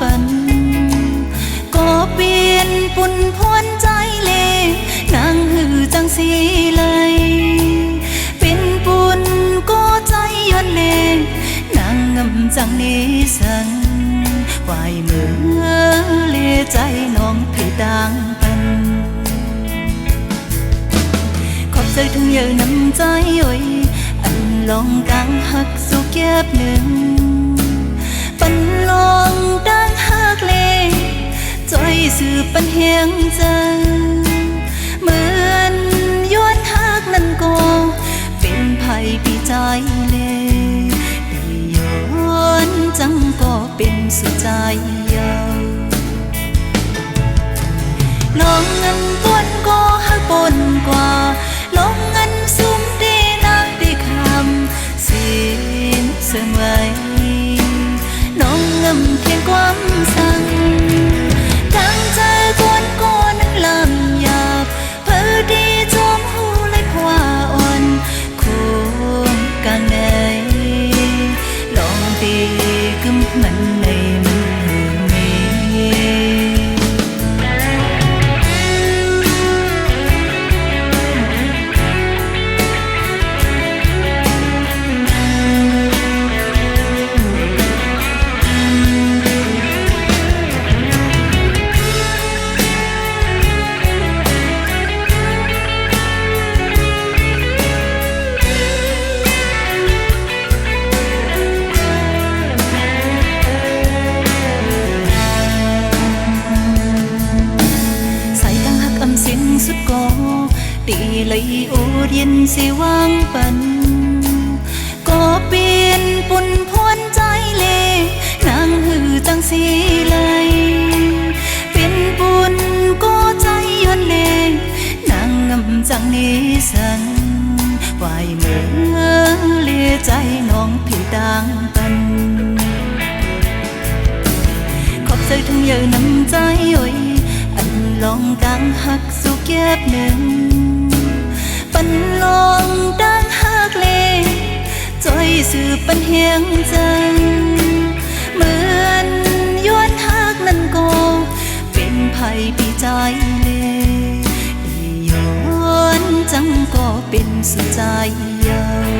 ปันก็เปลี่ยนปุ่นพวนใจเลนางหือจังสีเลยเป็นปุ่นก็ใจย้อนเลนางงำจังนี้สังวายเมื่อเลใจน้องพี่ต่างกันขอบใจถึงเยอะน้ำใจโอ้ยอันลองกังหักสุกเก็บหนึ่งปันลองดังหักเลจอยสืบปันเฮียงจังเหมือนย้อนหักนั้นก็เป็นภัยปีใจเลได้ย้อนจังก็เป็นสุดใจยาวลองเงินปนก็หักปนกว่าลองเงินซุ่มดีนักได้คำสิ้นเสื่อมไว้น้องเงิมเพียงความสั่งดังใจกวนก็นั้นลำหยาบเพื่อดีจอมหูและขวาอ่อนควงกลางในลองตีกึมมันในมือมีสุดก็ตีเลยโอเย็นสิวางปันก็เปลี่ยนปุ่นพวนใจเลนางหือจังสีเลยเป็นปุ่นก็ใจย้อนเลนางงำจังนี้สังวายเมื่อเลใจน้องพี่ต่างกันขอบใจถึงเยอะน้ำใจโอ้ยลองดังหักสุกเก็บหนึ่งปันลองดังหักเลจอยสืบปันเฮียงจังเหมือนย้อนหักนั้นก็เป็นภัยปีใจเลย้อนจังก็เป็นสุดใจยาว